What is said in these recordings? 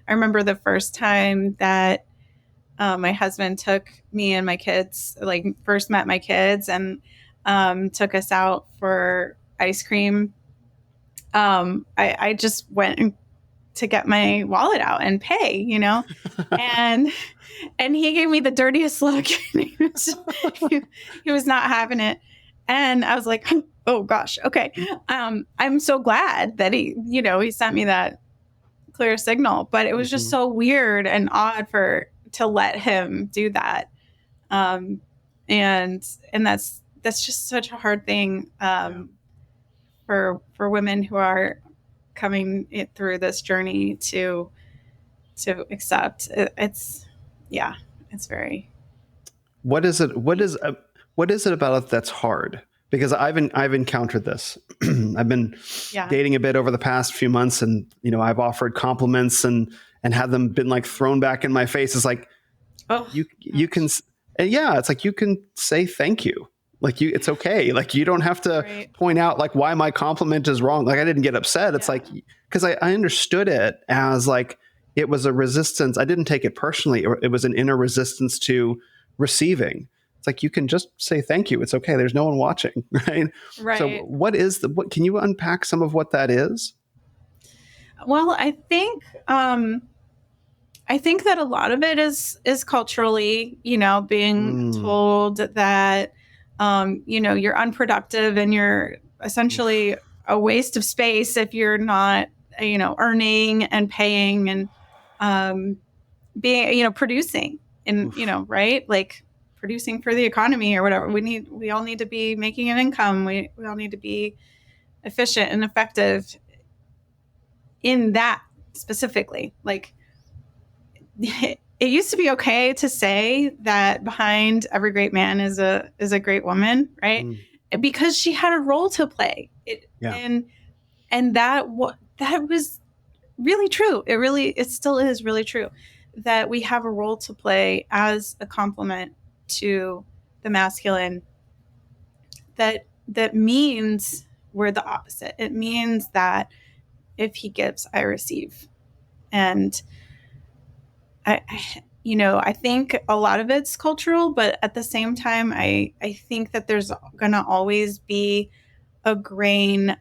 I remember the first time that my husband took me and my kids, like first met my kids and took us out for ice cream. I just went to get my wallet out and pay, and he gave me the dirtiest look. He was not having it, and I was like, oh gosh, okay. I'm so glad that he sent me that clear signal, but it was just so weird and odd to let him do that. And that's just such a hard thing for women who are coming through this journey to accept. It's very. What is it? What is it about it that's hard? Because I've encountered this. I've been dating a bit over the past few months, and I've offered compliments and had them been like thrown back in my face. It's like, you can, it's like you can say thank you. Like it's okay. Like you don't have to point out like why my compliment is wrong. Like I didn't get upset. It's like, because I understood it as like it was a resistance. I didn't take it personally. It was an inner resistance to receiving. It's like you can just say thank you. It's okay. There's no one watching, right? Right. So what can you unpack some of what that is? Well, I think that a lot of it is culturally, being told that you're unproductive and you're essentially a waste of space if you're not, earning and paying and being, producing and, right? Like producing for the economy or whatever. We all need to be making an income. We all need to be efficient and effective in that specifically. Like it used to be okay to say that behind every great man is a great woman, right? Because she had a role to play. And that was really true. It still is really true that we have a role to play as a complement to the masculine. That means we're the opposite. It means that if he gives, I receive. And I think a lot of it's cultural, but at the same time, I think that there's going to always be a grain,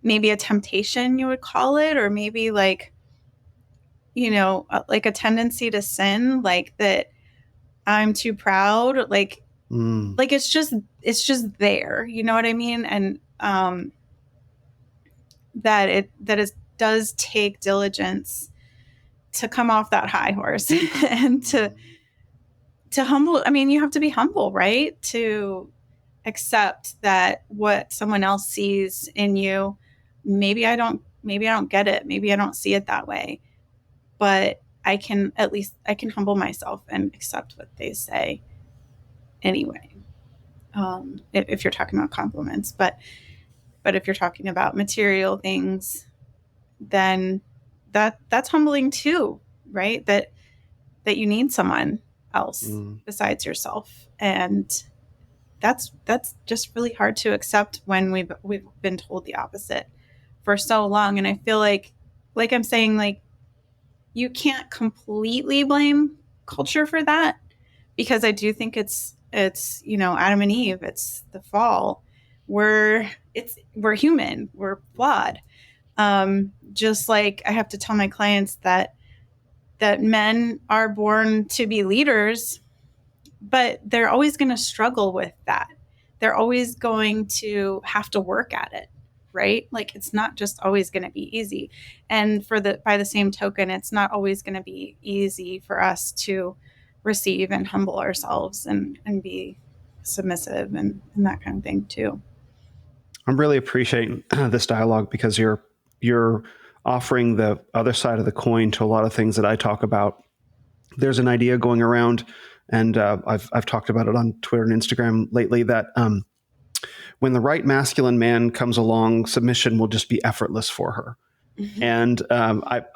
maybe a temptation, you would call it, or maybe like, like a tendency to sin, like that I'm too proud, like it's just there, you know what I mean? And that does take diligence to come off that high horse and to humble. I mean, you have to be humble, right? To accept that what someone else sees in you, maybe I don't get it. Maybe I don't see it that way, but I can humble myself and accept what they say anyway. If you're talking about compliments, but if you're talking about material things, then that's humbling too, right? That you need someone else besides yourself. And that's just really hard to accept when we've been told the opposite for so long. And I feel like I'm saying, like, you can't completely blame culture for that, because I do think it's Adam and Eve, it's the fall. We're human, we're flawed. Just like I have to tell my clients that men are born to be leaders, but they're always going to struggle with that. They're always going to have to work at it, right? Like it's not just always going to be easy. And by the same token, it's not always going to be easy for us to receive and humble ourselves and be submissive and that kind of thing too. I'm really appreciating this dialogue, because you're offering the other side of the coin to a lot of things that I talk about. There's an idea going around, and I've talked about it on Twitter and Instagram lately, that when the right masculine man comes along, submission will just be effortless for her. Mm-hmm. And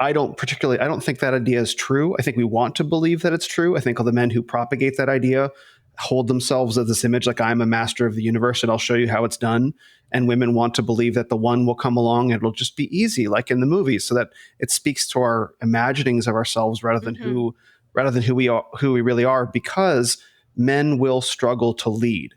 I don't think that idea is true. I think we want to believe that it's true. I think all the men who propagate that idea hold themselves as this image, like I'm a master of the universe and I'll show you how it's done. And women want to believe that the one will come along and it'll just be easy, like in the movies, so that it speaks to our imaginings of ourselves rather than who we are, who we really are, because men will struggle to lead.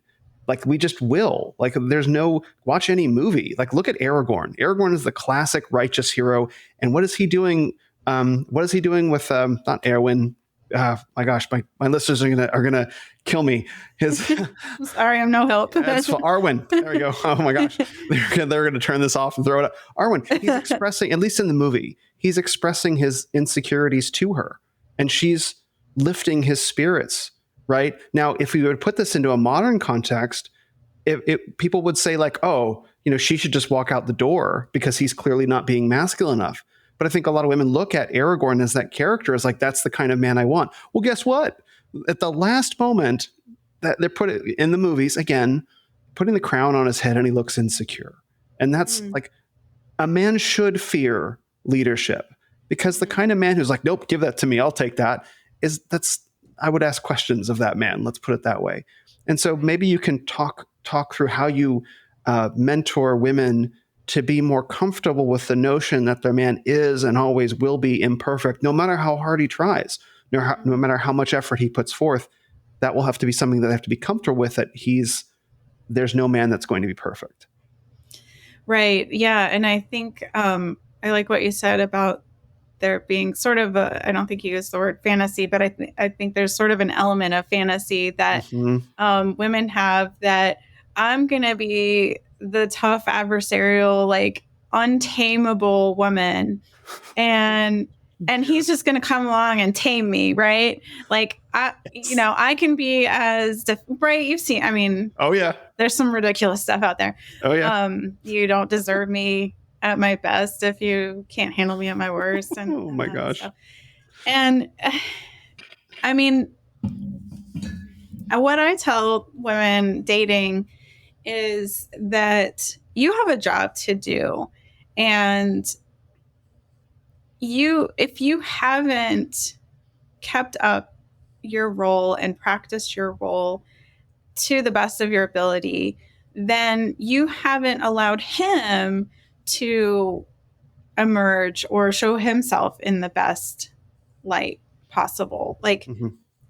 Like we just will. Like there's no, watch any movie. Like look at Aragorn. Aragorn is the classic righteous hero. And what is he doing? What is he doing with not Erwin? My gosh, my listeners are gonna kill me. His sorry, I'm no help. It's Arwen. There we go. Oh my gosh, they're gonna turn this off and throw it up. Arwen. He's expressing, at least in the movie, he's expressing his insecurities to her, and she's lifting his spirits. Right now, if we would put this into a modern context, people would say like, oh, she should just walk out the door because he's clearly not being masculine enough. But I think a lot of women look at Aragorn as that character as like, that's the kind of man I want. Well, guess what? At the last moment that they're put in the movies, again, putting the crown on his head and he looks insecure. And that's like, a man should fear leadership, because the kind of man who's like, nope, give that to me, I'll take that, I would ask questions of that man. Let's put it that way. And so maybe you can talk through how you mentor women to be more comfortable with the notion that their man is and always will be imperfect, no matter how hard he tries, no matter how much effort he puts forth. That will have to be something that they have to be comfortable with, that there's no man that's going to be perfect. Right. Yeah. And I think I like what you said about there being sort of I don't think you used the word fantasy, but I think there's sort of an element of fantasy that women have, that I'm going to be the tough adversarial, like untamable woman. And he's just going to come along and tame me. Right. Like, I can be as, right. You've seen, I mean, oh yeah, there's some ridiculous stuff out there. Oh yeah. You don't deserve me at my best if you can't handle me at my worst. And oh my gosh. Stuff. And I mean, what I tell women dating is that you have a job to do. And if you haven't kept up your role and practiced your role to the best of your ability, then you haven't allowed him to emerge or show himself in the best light possible. Like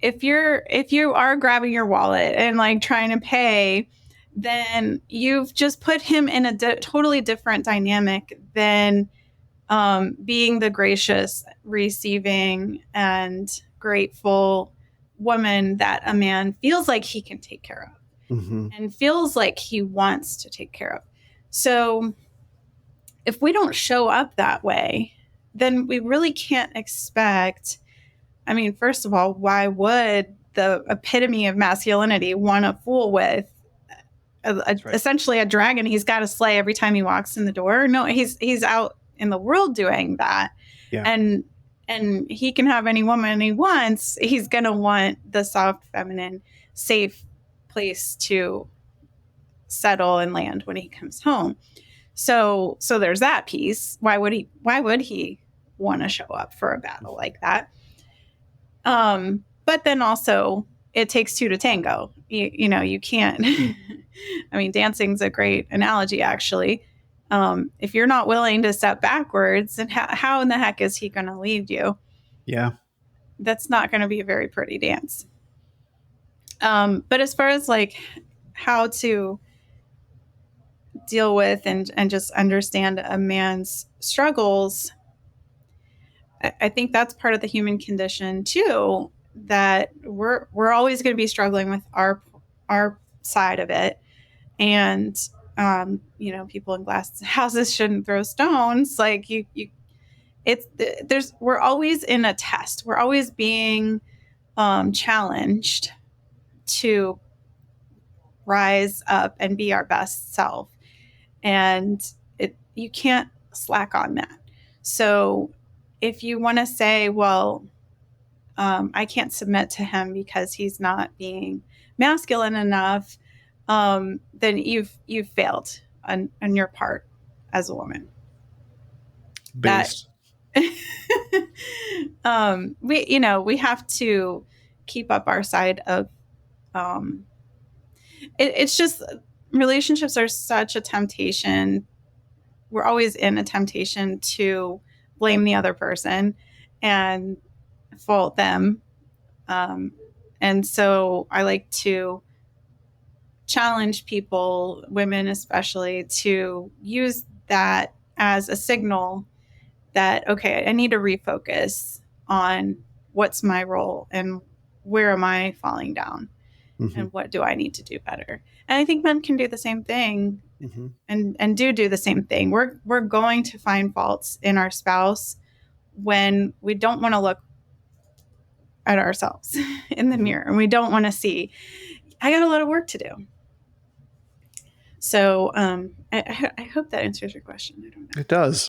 if you are grabbing your wallet and like trying to pay, then you've just put him in a totally different dynamic than being the gracious, receiving, and grateful woman that a man feels like he can take care of and feels like he wants to take care of. So if we don't show up that way, then we really can't expect. I mean, first of all, why would the epitome of masculinity want to fool with essentially a dragon he's got to slay every time he walks in the door? No, he's out in the world doing that. Yeah. And he can have any woman he wants. He's going to want the soft, feminine, safe place to settle and land when he comes home. So there's that piece. Why would he want to show up for a battle like that? But then also it takes two to tango. You can't, I mean, dancing's a great analogy, actually. If you're not willing to step backwards, then how in the heck is he going to lead you? Yeah. That's not going to be a very pretty dance. But as far as like how to deal with and just understand a man's struggles, I think that's part of the human condition too, that we're always going to be struggling with our side of it. And people in glass houses shouldn't throw stones. Like we're always in a test. We're always being challenged to rise up and be our best self. And you can't slack on that. So if you want to say, well, I can't submit to him because he's not being masculine enough, then you've failed on your part as a woman. Based. We have to keep up our side of It's just, relationships are such a temptation. We're always in a temptation to blame the other person and fault them. And so I like to challenge people, women especially, to use that as a signal that, okay, I need to refocus on what's my role and where am I falling down, and what do I need to do better. And I think men can do the same thing, and do the same thing. We're going to find faults in our spouse when we don't want to look at ourselves in the mirror, and we don't want to see, I got a lot of work to do. So I hope that answers your question. I don't know. It does.